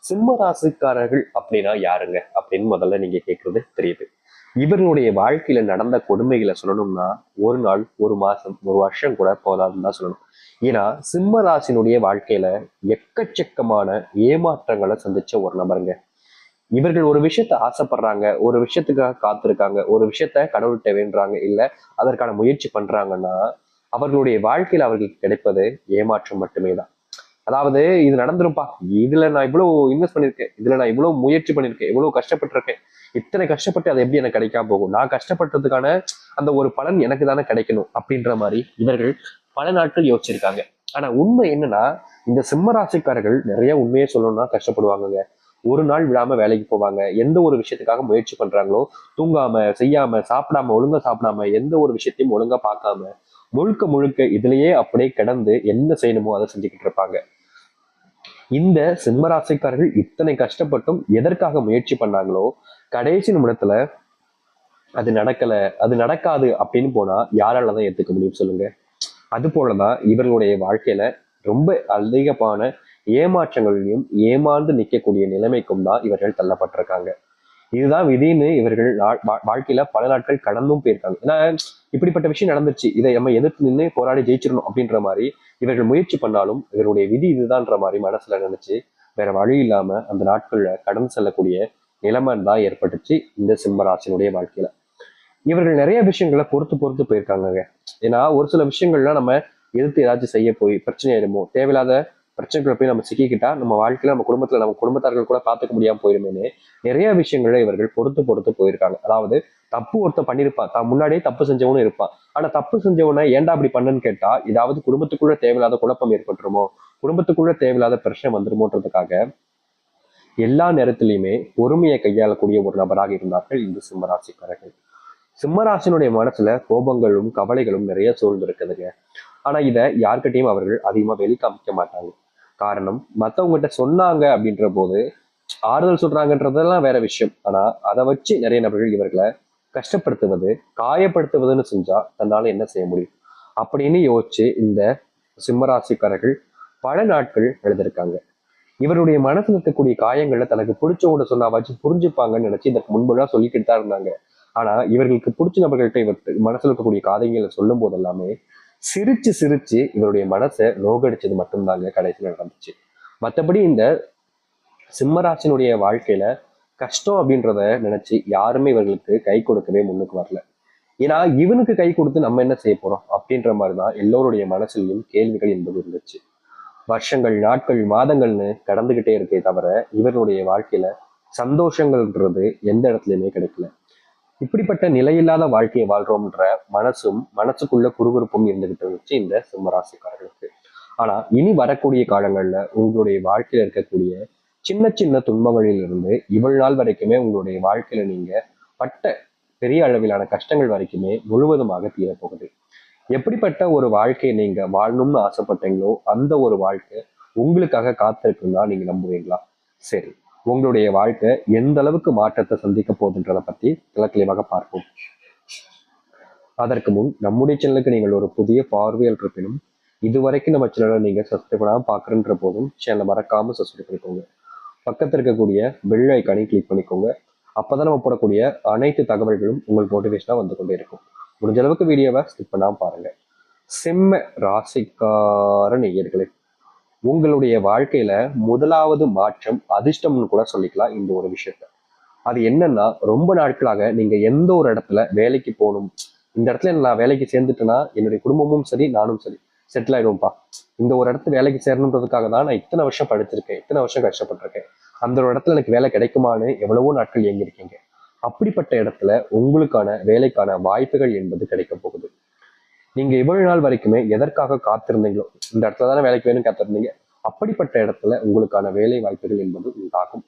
சிம்ம ராசிக்காரர்கள் அப்படின்னா யாருங்க அப்படின்னு முதல்ல நீங்க கேட்கறது தெரியுது. இவர்களுடைய வாழ்க்கையில நடந்த கொடுமைகளை சொல்லணும்னா ஒரு நாள், ஒரு மாசம், ஒரு வருஷம் கூட போதாதுன்னு தான் சொல்லணும். ஏன்னா சிம்ம ராசினுடைய வாழ்க்கையில எக்கச்சக்கமான ஏமாற்றங்களை சந்திச்ச ஒரு நபருங்க. இவர்கள் ஒரு விஷயத்த ஆசைப்படுறாங்க, ஒரு விஷயத்துக்காக காத்திருக்காங்க, ஒரு விஷயத்த கடவுள்கிட்ட வேண்டுறாங்க, இல்ல அதற்கான முயற்சி பண்றாங்கன்னா அவர்களுடைய வாழ்க்கையில அவர்களுக்கு கிடைப்பது ஏமாற்றம் மட்டுமே தான். அதாவது இது நடந்துரும்பா, இதுல நான் இவ்வளவு இன்வெஸ்ட் பண்ணிருக்கேன், இதுல நான் இவ்வளவு முயற்சி பண்ணிருக்கேன், இவ்வளவு கஷ்டப்பட்டிருக்கேன், இத்தனை கஷ்டப்பட்டு அது எப்படி எனக்கு கிடைக்காம போகும், நான் கஷ்டப்பட்டதுக்கான அந்த ஒரு பலன் எனக்கு தானே கிடைக்கணும் அப்படின்ற மாதிரி இவர்கள் பல நாட்கள் யோசிச்சிருக்காங்க. ஆனா உண்மை என்னன்னா, இந்த சிம்ம ராசிக்காரர்கள் நிறைய உண்மையை சொல்லணும்னா கஷ்டப்படுவாங்க. ஒரு நாள் விடாம வேலைக்கு போவாங்க, எந்த ஒரு விஷயத்துக்காக முயற்சி பண்றாங்களோ தூங்காம செய்யாம சாப்பிடாம ஒழுங்கா சாப்பிடாம எந்த ஒரு விஷயத்தையும் ஒழுங்கா பார்க்காம முழுக்க முழுக்க இதுலயே அப்படியே கிடந்து என்ன செய்யணுமோ அதை செஞ்சுக்கிட்டு இருப்பாங்க. இந்த சிம்மராசிக்காரர்கள் இத்தனை கஷ்டப்பட்டும் எதற்காக முயற்சி பண்ணாங்களோ கடைசி நிமிடத்துல அது நடக்கல, அது நடக்காது அப்படின்னு போனா யாராலதான் ஏத்துக்க முடியும் சொல்லுங்க. அது போலதான் இவர்களுடைய வாழ்க்கையில ரொம்ப அதிகமான ஏமாற்றங்களையும் ஏமாந்து நிற்கக்கூடிய நிலைமைக்கும் தான் இவர்கள் தள்ளப்பட்டிருக்காங்க. இதுதான் விதின்னு இவர்கள் வாழ்க்கையில பல நாட்கள் கடந்தும் போயிருக்காங்க. ஏன்னா இப்படிப்பட்ட விஷயம் நடந்துருச்சு, இதை நம்ம எதிர்த்து நின்று போராடி ஜெயிச்சிடணும் அப்படின்ற மாதிரி இவர்கள் முயற்சி பண்ணாலும் இவருடைய விதி இதுதான்ற மாதிரி மனசுல நினைச்சு வேற வழி இல்லாம அந்த நாட்கள்ல கடந்து செல்லக்கூடிய நிலைமை தான் ஏற்பட்டுச்சு இந்த சிம்மராசினுடைய வாழ்க்கையில. இவர்கள் நிறைய விஷயங்களை பொறுத்து பொறுத்து போயிருக்காங்க. ஏன்னா ஒரு சில விஷயங்கள்லாம் நம்ம எதிர்த்து ஏதாச்சும் செய்ய போய் பிரச்சனை ஆயிடுமோ, தேவையில்லாத பிரச்சனைகளை போய் நம்ம சிக்கிக்கிட்டா நம்ம வாழ்க்கையில நம்ம குடும்பத்துல நம்ம குடும்பத்தார்கள் கூட பார்த்துக்க முடியாம போயிருமேன்னு நிறைய விஷயங்களை இவர்கள் பொறுத்து பொறுத்து போயிருக்காங்க. அதாவது தப்பு ஒருத்தன் பண்ணிருப்பான், தான் முன்னாடியே தப்பு செஞ்சவனும் இருப்பான். ஆனா தப்பு செஞ்சவனை ஏன்டா அப்படி பண்ணுன்னு கேட்டா இதாவது குடும்பத்துக்குள்ள தேவையில்லாத குழப்பம் ஏற்பட்டுருமோ, குடும்பத்துக்குள்ள தேவையில்லாத பிரச்சனை வந்துருமோன்றதுக்காக எல்லா நேரத்திலையுமே பொறுமையை கையாளக்கூடிய ஒரு நபராக இருந்தார்கள் இந்த சிம்மராசிக்காரர்கள். சிம்மராசினுடைய மனசுல கோபங்களும் கவலைகளும் நிறைய சூழ்ந்து இருக்குதுங்க. ஆனா இதை யார்கிட்டையும் அவர்கள் அதிகமா வெளிக்காமிக்க மாட்டாங்க. காரணம், மத்தவங்ககிட்ட சொன்னாங்க அப்படின்ற போது ஆறுதல் சொல்றாங்கன்றதெல்லாம் வேற விஷயம். ஆனா அதை வச்சு நிறைய நபர்கள் இவர்களை கஷ்டப்படுத்துவது, காயப்படுத்துவதுன்னு செஞ்சா தன்னால என்ன செய்ய முடியும் அப்படின்னு யோசிச்சு இந்த சிம்மராசிக்காரர்கள் பல நாட்கள் எழுதியிருக்காங்க. இவருடைய மனசுல இருக்கக்கூடிய காயங்களை தனக்கு பிடிச்சவங்க சொன்னா வச்சு புரிஞ்சுப்பாங்கன்னு நினைச்சு இதற்கு முன்பெல்லாம் சொல்லிக்கிட்டு தான் இருந்தாங்க. ஆனா இவர்களுக்கு பிடிச்ச நபர்கள்ட்ட இவர் மனசுல இருக்கக்கூடிய காதைகளை சொல்லும் போது எல்லாமே சிரிச்சு சிரிச்சு இவருடைய மனசை நோகடிச்சது மட்டும்தாங்க கடைசியில் நடந்துச்சு. மற்றபடி இந்த சிம்மராசினுடைய வாழ்க்கையில கஷ்டம் அப்படின்றத நினைச்சு யாருமே இவர்களுக்கு கை கொடுக்கவே முன்னுக்கு வரல. ஏன்னா இவனுக்கு கை கொடுத்து நம்ம என்ன செய்ய போறோம் அப்படின்ற மாதிரிதான் எல்லோருடைய மனசுலையும் கேள்விகள் என்பது இருந்துச்சு. வருஷங்கள், நாட்கள், மாதங்கள்னு கடந்துகிட்டே இருக்கே தவிர இவருடைய வாழ்க்கையில சந்தோஷங்கள்ன்றது எந்த இடத்துலயுமே கிடைக்கல. இப்படிப்பட்ட நிலையில்லாத வாழ்க்கையை வாழ்றோம்ன்ற மனசுக்குள்ள குறுகுறுப்பும் இருந்துகிட்டு இருந்துச்சு இந்த சிம்மராசிக்காரர்களுக்கு. ஆனா இனி வரக்கூடிய காலங்கள்ல உங்களுடைய வாழ்க்கையில இருக்கக்கூடிய சின்ன சின்ன துன்பங்களில் இருந்து இவ்வளவு நாள் வரைக்குமே உங்களுடைய வாழ்க்கையில நீங்க பட்ட பெரிய அளவிலான கஷ்டங்கள் வரைக்குமே முழுவதுமாக தீரப்போகுது. எப்படிப்பட்ட ஒரு வாழ்க்கையை நீங்க வாழணும்னு ஆசைப்பட்டீங்களோ அந்த ஒரு வாழ்க்கை உங்களுக்காக காத்திருக்குன்னா நீங்க நம்புவீங்களா? சரி, உங்களுடைய வாழ்க்கை எந்த அளவுக்கு மாற்றத்தை சந்திக்க போகுதுன்றதை பத்தி தெளிவாக பார்ப்போம். அதற்கு முன் நம்முடைய சேனலுக்கு நீங்கள் ஒரு புதிய பார்வையாளர் இருப்பினும் இதுவரைக்கும் நம்ம சேனலை நீங்க சப்ஸ்கிரைப் பண்ணாம பாக்குறன்ற போதும் சேனலை மறக்காம சப்ஸ்கிரைப் பண்ணிக்கோங்க. பக்கத்தில் இருக்கக்கூடிய பெல் ஐக்கானை கிளிக் பண்ணிக்கோங்க. அப்பதான் நம்ம போடக்கூடிய அனைத்து தகவல்களும் உங்களுக்கு மோட்டிவேஷனா வந்து கொண்டே இருக்கும். முடிஞ்ச அளவுக்கு வீடியோவை ஸ்கிப் பண்ணாம பாருங்க. சிம்ம ராசிக்கார நேயர்களே, உங்களுடைய வாழ்க்கையில முதலாவது மாற்றம் அதிர்ஷ்டம்னு கூட சொல்லிக்கலாம் இந்த ஒரு விஷயத்த. அது என்னன்னா, ரொம்ப நாட்களாக நீங்க எந்த ஒரு இடத்துல வேலைக்கு போகணும், இந்த இடத்துல நான் வேலைக்கு சேர்ந்துட்டேன்னா என்னுடைய குடும்பமும் சரி நானும் சரி செட்டில் ஆயிடுவோம்ப்பா, இந்த ஒரு இடத்துல வேலைக்கு சேரணுன்றதுக்காக தான் நான் இத்தனை வருஷம் படிச்சிருக்கேன், இத்தனை வருஷம் கஷ்டப்பட்டிருக்கேன், அந்த ஒரு இடத்துல எனக்கு வேலை கிடைக்குமான்னு எவ்வளவோ நாட்கள் இயங்கியிருக்கீங்க. அப்படிப்பட்ட இடத்துல உங்களுக்கான வேலைக்கான வாய்ப்புகள் என்பது கிடைக்க போகுது. நீங்க இவ்வளவு நாள் வரைக்குமே எதற்காக காத்திருந்தீங்களோ, இந்த இடத்துல தானே வேலைக்கு வேணும் காத்திருந்தீங்க, அப்படிப்பட்ட இடத்துல உங்களுக்கான வேலை வாய்ப்புகள் என்பது உண்டாகும்.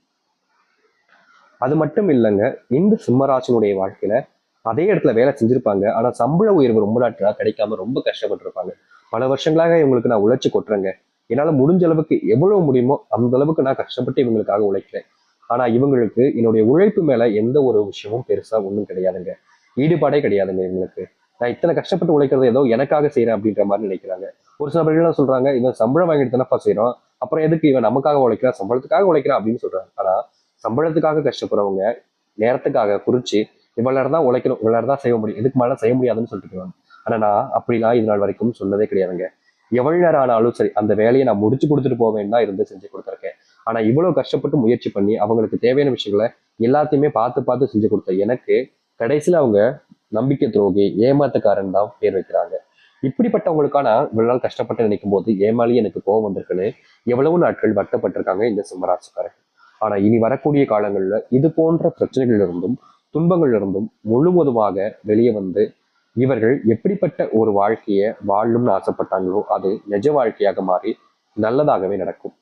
அது மட்டும் இல்லைங்க, இந்த சிம்மராசினுடைய வாழ்க்கையில அதே இடத்துல வேலை செஞ்சிருப்பாங்க, ஆனா சம்பள உயர்வு ரொம்ப நாட்களா கிடைக்காம ரொம்ப கஷ்டப்பட்டிருப்பாங்க. பல வருஷங்களாக இவங்களுக்கு நான் உழைச்சு கொட்டுறேங்க, என்னால முடிஞ்ச அளவுக்கு எவ்வளவு முடியுமோ அந்த அளவுக்கு நான் கஷ்டப்பட்டு இவங்களுக்காக உழைக்கிறேன். ஆனா இவங்களுக்கு என்னுடைய உழைப்பு மேல எந்த ஒரு விஷயமும் பெருசா ஒண்ணும் கிடையாதுங்க, ஈடுபாடே கிடையாதுங்க இவங்களுக்கு. நான் இத்தனை கஷ்டப்பட்டு உழைக்கிறது ஏதோ எனக்காக செய்யறேன் அப்படின்ற மாதிரி நினைக்கிறாங்க. ஒரு சில பேர்கள் சொல்றாங்க, இவன் சம்பளம் வாங்கிட்டு தானப்பா செய்யறோம், அப்புறம் எதுக்கு இவன் நமக்காக உழைக்கிறான், சம்பளத்துக்காக உழைக்கிறான் அப்படின்னு சொல்றாங்க. ஆனா சம்பளத்துக்காக கஷ்டப்படுறவங்க நேரத்துக்காக குறிச்சு இவ்வளவு நேரம் தான் உழைக்கணும், இவ்வளவு நேரம் தான் செய்ய முடியும், இதுக்கு மேல செய்ய முடியாதுன்னு சொல்லிட்டு இருக்காங்க. ஆனா நான் அப்படிலாம் இது நாள் வரைக்கும் சொன்னதே கிடையாதுங்க. எவ்வளவு நேரம் ஆனாலும் சரி அந்த வேலையை நான் முடிச்சு கொடுத்துட்டு போவேன் தான் இருந்து செஞ்சு கொடுத்துருக்கேன். ஆனா இவ்வளவு கஷ்டப்பட்டு முயற்சி பண்ணி அவங்களுக்கு தேவையான விஷயங்களை எல்லாத்தையுமே பார்த்து பார்த்து செஞ்சு கொடுத்த எனக்கு கடைசியில அவங்க நம்பிக்கை துரோகி, ஏமாத்துக்காரன் தான் பேர் வைக்கிறாங்க. இப்படிப்பட்டவங்களுக்கான இவ்வளவு நாள் கஷ்டப்பட்டு நினைக்கும் போது ஏமாளி எனக்கு கோவம் வந்திருக்குன்னு எவ்வளவு நாட்கள் வருத்தப்பட்டிருக்காங்க இந்த சிம்மராசிக்காரர்கள். ஆனா இனி வரக்கூடிய காலங்கள்ல இது போன்ற பிரச்சனைகள் இருந்தும் துன்பங்கள் இருந்தும் முழுவதுமாக வெளியே வந்து இவர்கள் எப்படிப்பட்ட ஒரு வாழ்க்கையை வாழணும்னு ஆசைப்பட்டாங்களோ அது நிஜ வாழ்க்கையாக மாறி நல்லதாகவே நடக்கும்.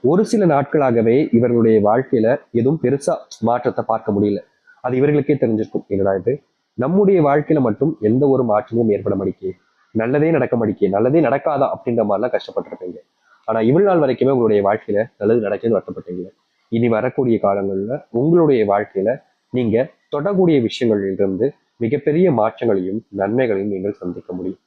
ஒரு சில நாட்களாகவே இவர்களுடைய வாழ்க்கையில எதுவும் பெருசா மாற்றத்தை பார்க்க முடியல. அது இவர்களுக்கே தெரிஞ்சிருக்கும், என்னடா இது நம்முடைய வாழ்க்கையில மட்டும் எந்த ஒரு மாற்றமும் ஏற்பட மாட்டேங்குது, நல்லதே நடக்க மாட்டேங்குது, நல்லதே நடக்காதா அப்படின்ற மாதிரிலாம் கஷ்டப்பட்டிருப்பீங்க. ஆனா இவ்வளவு நாள் வரைக்குமே உங்களுடைய வாழ்க்கையில நல்லது நடக்குன்னு வருத்தப்பட்டீங்க. இனி வரக்கூடிய காலங்கள்ல உங்களுடைய வாழ்க்கையில நீங்க தொடக்கூடிய விஷயங்களிலிருந்து மிகப்பெரிய மாற்றங்களையும் நன்மைகளையும் நீங்கள் சந்திக்க முடியும்.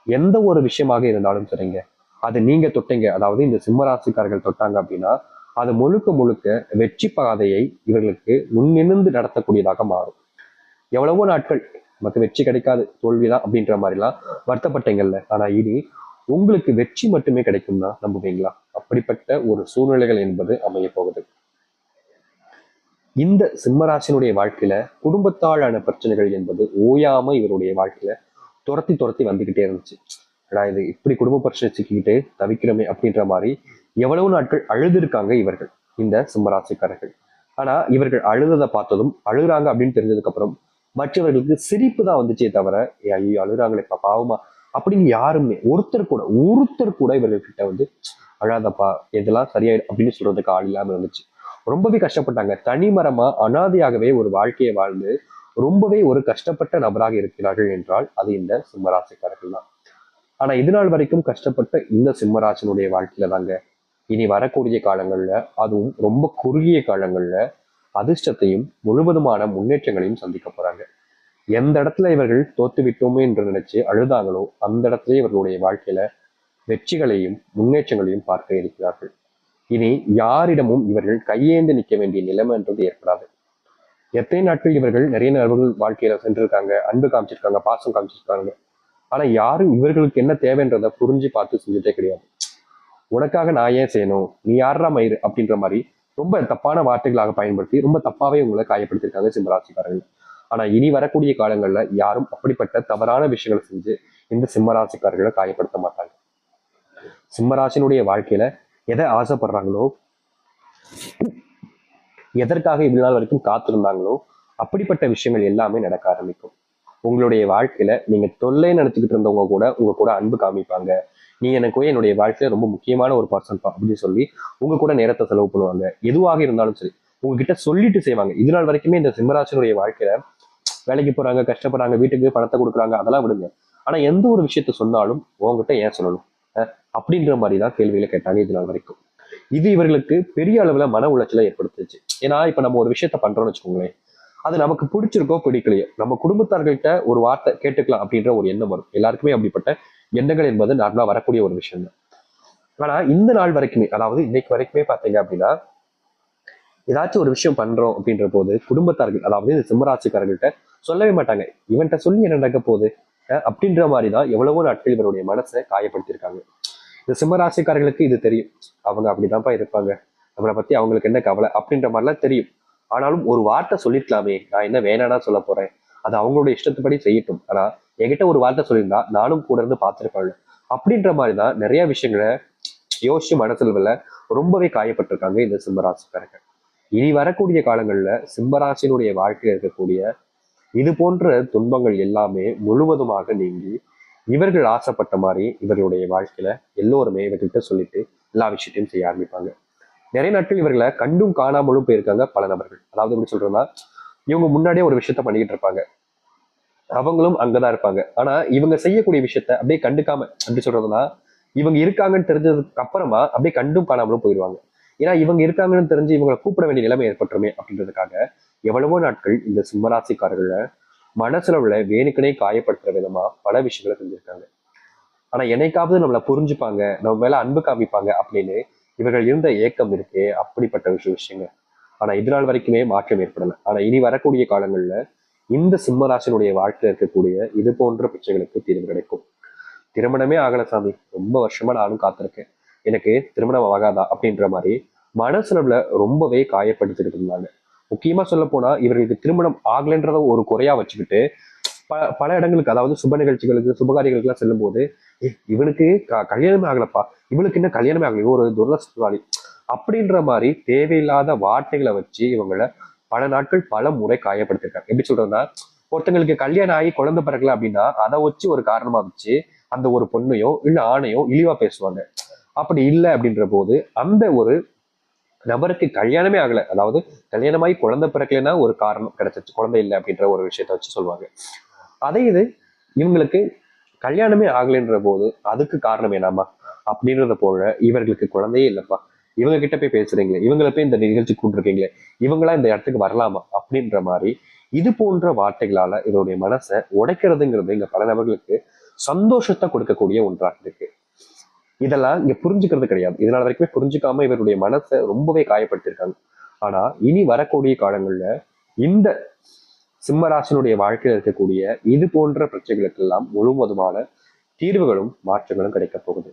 எந்த ஒரு விஷயமாக இருந்தாலும் சரிங்க, அது நீங்க தொட்டீங்க, அதாவது இந்த சிம்மராசிக்காரர்கள் தொட்டாங்க அப்படின்னா அது முழுக்க முழுக்க வெற்றி பாதையை இவர்களுக்கு முன்னிருந்து நடத்தக்கூடியதாக மாறும். எவ்வளவோ நாட்கள் நமக்கு வெற்றி கிடைக்காது, தோல்விதான் அப்படின்ற மாதிரிலாம் வருத்தப்பட்டீங்கல்ல, ஆனா இனி உங்களுக்கு வெற்றி மட்டுமே கிடைக்கும்னா நம்புவீங்களா? அப்படிப்பட்ட ஒரு சூழ்நிலைகள் என்பது அமைய போகுது. இந்த சிம்மராசினுடைய வாழ்க்கையில குடும்பத்தாலான பிரச்சனைகள் என்பது ஓயாம இவருடைய வாழ்க்கையில துரத்தி துரத்தி வந்துகிட்டே இருந்துச்சு. இது இப்படி குடும்ப பிரச்சனை சிக்கிக்கிட்டு தவிக்கிறோமே அப்படின்ற மாதிரி எவ்வளவு நாட்கள் அழுதுருக்காங்க இவர்கள், இந்த சிம்மராசிக்காரர்கள். ஆனா இவர்கள் அழுததை பார்த்ததும் அழுகுறாங்க அப்படின்னு தெரிஞ்சதுக்கு அப்புறம் மற்றவர்களுக்கு சிரிப்பு தான் வந்துச்சே தவிர, ஐயோ அழுகுறாங்களே பாவமா அப்படின்னு யாருமே ஒருத்தர் கூட இவர்கள் கிட்ட வந்து அழாதப்பா இதெல்லாம் சரியாயிடும் அப்படின்னு சொல்றதுக்கு ஆள் இல்லாம இருந்துச்சு. ரொம்பவே கஷ்டப்பட்டாங்க. தனிமரமா அனாதையாகவே ஒரு வாழ்க்கையை வாழ்ந்து ரொம்பவே ஒரு கஷ்டப்பட்ட நபராக இருக்கிறார்கள் என்றால் அது இந்த சிம்மராசிக்காரர்கள் தான். ஆனா இது நாள் வரைக்கும் கஷ்டப்பட்ட இந்த சிம்மராசினுடைய வாழ்க்கையில தாங்க இனி வரக்கூடிய காலங்கள்ல, அதுவும் ரொம்ப குறுகிய காலங்கள்ல அதிர்ஷ்டத்தையும் முழுவதுமான முன்னேற்றங்களையும் சந்திக்க போறாங்க. எந்த இடத்துல இவர்கள் தோத்து விட்டோமே என்று நினைச்சு அழுதாங்களோ அந்த இடத்துல இவர்களுடைய வாழ்க்கையில வெற்றிகளையும் முன்னேற்றங்களையும் பார்க்க இருக்கிறார்கள். இனி யாரிடமும் இவர்கள் கையேந்து நிற்க வேண்டிய நிலைமை என்றது ஏற்படாது. எத்தனை நாட்கள் இவர்கள் நிறைய நபர்கள் வாழ்க்கையில சென்றிருக்காங்க, அன்பு காமிச்சிருக்காங்க, பாசம் காமிச்சிருக்காங்க. ஆனா யாரும் இவர்களுக்கு என்ன தேவைன்றதை புரிஞ்சு பார்த்து செஞ்சதே கிடையாது. உனக்காக நான் ஏன் செய்யணும், நீ யாரா மயிறு அப்படின்ற மாதிரி ரொம்ப தப்பான வார்த்தைகளாக பயன்படுத்தி ரொம்ப தப்பாவே உங்களை காயப்படுத்திருக்காங்க சிம்மராசிக்காரர்கள். ஆனா இனி வரக்கூடிய காலங்கள்ல யாரும் அப்படிப்பட்ட தவறான விஷயங்களை செஞ்சு இந்த சிம்மராசிக்காரர்களை காயப்படுத்த மாட்டாங்க. சிம்மராசினுடைய வாழ்க்கையில எதை ஆசைப்படுறாங்களோ, எதற்காக இவ்வளவு நாள் வரைக்கும் காத்திருந்தாங்களோ அப்படிப்பட்ட விஷயங்கள் எல்லாமே நடக்க ஆரம்பிக்கும். உங்களுடைய வாழ்க்கையில நீங்க தொல்லை நினைச்சுக்கிட்டு இருந்தவங்க கூட உங்க கூட அன்பு காமிப்பாங்க. நீ எனக்கு என்னுடைய வாழ்க்கையில ரொம்ப முக்கியமான ஒரு பர்சன் அப்படின்னு சொல்லி உங்க கூட நேரத்தை செலவு பண்ணுவாங்க. எதுவாக இருந்தாலும் சரி உங்ககிட்ட சொல்லிட்டு செய்வாங்க. இது நாள் வரைக்குமே இந்த சிம்மராசினுடைய வாழ்க்கையில வேலைக்கு போறாங்க, கஷ்டப்படுறாங்க, வீட்டுக்கு பணத்தை கொடுக்குறாங்க, அதெல்லாம் விடுங்க. ஆனா எந்த ஒரு விஷயத்த சொன்னாலும் உங்ககிட்ட ஏன் சொல்லணும் அப்படின்ற மாதிரி தான் கேள்வியில கேட்டாங்க இது நாள் வரைக்கும். இது இவர்களுக்கு பெரிய அளவுல மன உளைச்சலை ஏற்படுத்துச்சு. ஏன்னா இப்ப நம்ம ஒரு விஷயத்த பண்றோம்னு வச்சுக்கோங்களேன், அது நமக்கு பிடிச்சிருக்கோ பிடிக்கலையோ நம்ம குடும்பத்தார்கள்ட்ட ஒரு வார்த்தை கேட்டுக்கலாம் அப்படின்ற ஒரு எண்ணம் வரும். எல்லாருக்குமே அப்படிப்பட்ட எண்ணங்கள் என்பது நார்மலா வரக்கூடிய ஒரு விஷயம் தான். ஆனா இந்த நாள் வரைக்குமே, அதாவது இன்னைக்கு வரைக்குமே பாத்தீங்க அப்படின்னா ஏதாச்சும் ஒரு விஷயம் பண்றோம் அப்படின்ற போது குடும்பத்தார்கள், அதாவது இந்த சிம்மராசிக்காரர்கள்ட்ட சொல்லவே மாட்டாங்க. இவன்கிட்ட சொல்லி என்ன நடக்க போகுது அப்படின்ற மாதிரிதான் எவ்வளவோ நாட்கள் இவருடைய மனசை காயப்படுத்தியிருக்காங்க. இந்த சிம்மராசிக்காரர்களுக்கு இது தெரியும், அவங்க அப்படிதான்ப்பா இருப்பாங்க, நம்மளை பத்தி அவங்களுக்கு என்ன கவலை அப்படின்ற மாதிரிலாம் தெரியும். ஆனாலும் ஒரு வார்த்தை சொல்லிருக்கலாமே, நான் என்ன வேணானா சொல்ல போறேன், அது அவங்களுடைய இஷ்டத்துப்படி செய்யட்டும், ஆனா என்கிட்ட ஒரு வார்த்தை சொல்லியிருந்தா நானும் கூட இருந்து பார்த்துருப்பேன் அப்படின்ற மாதிரிதான் நிறைய விஷயங்களை யோசிச்சு மனசுல ரொம்பவே காயப்பட்டிருக்காங்க இந்த சிம்மராசிக்காரர்கள். இனி வரக்கூடிய காலங்கள்ல சிம்மராசினுடைய வாழ்க்கையில் இருக்கக்கூடிய இது போன்ற துன்பங்கள் எல்லாமே முழுவதுமாக நீங்கி இவர்கள் ஆசைப்பட்ட மாதிரி இவர்களுடைய வாழ்க்கையில எல்லோருமே இவர்கிட்ட சொல்லிட்டு எல்லா விஷயத்தையும் செய்ய ஆரம்பிப்பாங்க. நிறைய நாட்கள் இவர்களை கண்டும் காணாமலும் போயிருக்காங்க பல நபர்கள். அதாவது எப்படி சொல்றதுன்னா, இவங்க முன்னாடியே ஒரு விஷயத்த பண்ணிக்கிட்டு இருப்பாங்க, அவங்களும் அங்கதான் இருப்பாங்க. ஆனா இவங்க செய்யக்கூடிய விஷயத்த அப்படியே கண்டுக்காம, எப்படி சொல்றதுன்னா, இவங்க இருக்காங்கன்னு தெரிஞ்சதுக்கு அப்புறமா அப்படியே கண்டும் காணாமலும் போயிடுவாங்க. ஏன்னா இவங்க இருக்காங்கன்னு தெரிஞ்சு இவங்களை கூப்பிட வேண்டிய நிலைமை ஏற்பட்டுருமே அப்படின்றதுக்காக எவ்வளவோ நாட்கள் இந்த சிம்மராசிக்காரர்களை மனசுல உள்ள வேணுக்குனே காயப்படுத்துற விதமா பல விஷயங்களை செஞ்சிருக்காங்க. ஆனா என்னைக்காவது நம்மளை புரிஞ்சுப்பாங்க, நம்ம மேல அன்பு காமிப்பாங்க அப்படின்னு இவர்கள் இருந்த ஏக்கம் இருக்கே, அப்படிப்பட்ட விஷயங்க. ஆனா இது நாள் வரைக்குமே மாற்றம் ஏற்படல. ஆனா இனி வரக்கூடிய காலங்கள்ல இந்த சிம்மராசினுடைய வாழ்க்கையில இருக்கக்கூடிய இது போன்ற பிரச்சனைகளுக்கு தீர்வு கிடைக்கும். திருமணமே ஆகல சாமி, ரொம்ப வருஷமா நானும் காத்திருக்கேன், எனக்கு திருமணம் ஆகாதா அப்படின்ற மாதிரி மனசுல ரொம்பவே காயப்படுத்திட்டு இருந்தாங்க. முக்கியமா சொல்ல போனா இவர்களுக்கு திருமணம் ஆகலைன்றத ஒரு குறையா வச்சுக்கிட்டு பல இடங்களுக்கு, அதாவது சுப நிகழ்ச்சிகளுக்கு சுபகாரியங்களுக்கு எல்லாம் செல்லும் போது, இவனுக்கு கல்யாணமே ஆகலப்பா, இவளுக்கு என்ன கல்யாணமே ஆகல, ஒரு துரதிர்ஷ்டசாலி அப்படின்ற மாதிரி தேவையில்லாத வார்த்தைகளை வச்சு இவங்களை பல நாட்கள் பல முறை காயப்படுத்திருக்காங்க. எப்படி சொல்றதுன்னா, ஒருத்தங்களுக்கு கல்யாணம் ஆகி குழந்தை பிறக்கல அப்படின்னா அதை வச்சு ஒரு காரணமா வச்சு அந்த ஒரு பொண்ணையோ இல்ல ஆணையோ இழிவா பேசுவாங்க. அப்படி இல்லை அப்படின்ற போது அந்த ஒரு நபருக்கு கல்யாணமே ஆகல, அதாவது கல்யாணமாகி குழந்தை பிறக்கலைன்னா ஒரு காரணம் கிடைச்சிச்சு, குழந்தை இல்லை அப்படின்ற ஒரு விஷயத்த வச்சு சொல்லுவாங்க. அதே இது இவங்களுக்கு கல்யாணமே ஆகலைன்ற போது அதுக்கு காரணம் என்னமா அப்படின்றத போல இவர்களுக்கு குழந்தையே இல்லப்பா, இவங்க கிட்ட போய் பேசுறீங்களே, இவங்களை போய் இந்த நிகழ்ச்சி கூப்பிட்டுருக்கீங்களே, இவங்களா இந்த இடத்துக்கு வரலாமா அப்படின்ற மாதிரி இது போன்ற வார்த்தைகளால இவருடைய மனசை உடைக்கிறதுங்கிறது இங்க பல நபர்களுக்கு சந்தோஷத்தை கொடுக்கக்கூடிய ஒன்றாக இருக்கு. இதெல்லாம் இங்க புரிஞ்சுக்கிறது கிடையாது. இதனால வரைக்குமே புரிஞ்சுக்காம இவருடைய மனசை ரொம்பவே காயப்படுத்திருக்காங்க. ஆனா இனி வரக்கூடிய காலங்கள்ல இந்த சிம்மராசினுடைய வாழ்க்கையில் இருக்கக்கூடிய இது போன்ற பிரச்சனைகளுக்கெல்லாம் முழுவதுமான தீர்வுகளும் மாற்றங்களும் கிடைக்க போகுது.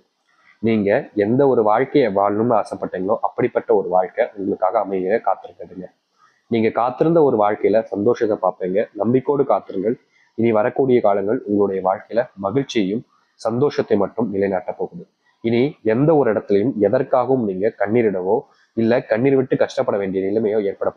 நீங்க எந்த ஒரு வாழ்க்கையை வாழணும்னு ஆசைப்பட்டீங்களோ அப்படிப்பட்ட ஒரு வாழ்க்கை உங்களுக்காக அமைய காத்திருக்குதுங்க. நீங்க காத்திருந்த ஒரு வாழ்க்கையில சந்தோஷத்தை பார்ப்பீங்க. நம்பிக்கையோடு காத்திருங்கள். இனி வரக்கூடிய காலங்கள் உங்களுடைய வாழ்க்கையில மகிழ்ச்சியையும் சந்தோஷத்தை மட்டும் நிலைநாட்ட போகுது. இனி எந்த ஒரு இடத்துலையும் எதற்காகவும் நீங்க கண்ணீரிடவோ இல்ல கண்ணீர் விட்டு கஷ்டப்பட வேண்டிய நிலைமையோ ஏற்பட போகுது